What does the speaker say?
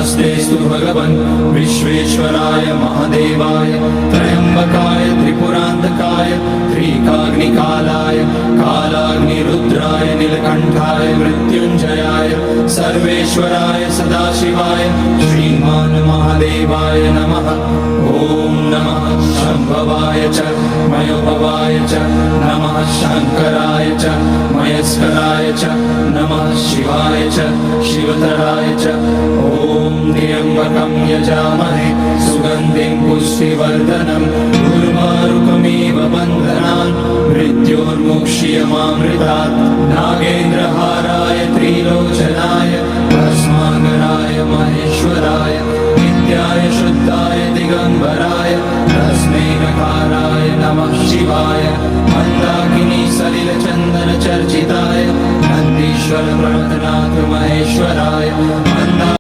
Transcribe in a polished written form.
नमस्तेस्तु भगवन् विश्वेश्वराय महादेवाय त्र्यम्बकाय त्रिपुरान्तकाय त्रिकाग्निकालाय कालाग्निरुद्राय नीलकण्ठाय मृत्युञ्जयाय सर्वेश्वराय सदाशिवाय श्रीमान् महादेवाय नमः। ॐ नमः शम्भवाय च मयोभवाय च नमः शङ्कराय च मयस्कराय च नमः शिवाय च शिवतराय च। ॐ त्र्यम्बकं यजामहे सुगन्धिं पुष्टिवर्धनम् उर्वारुकमिव बन्धनान् मृत्योर्मुक्ष्यमामृतात्। नागेन्द्रहाराय त्रिलोचनाय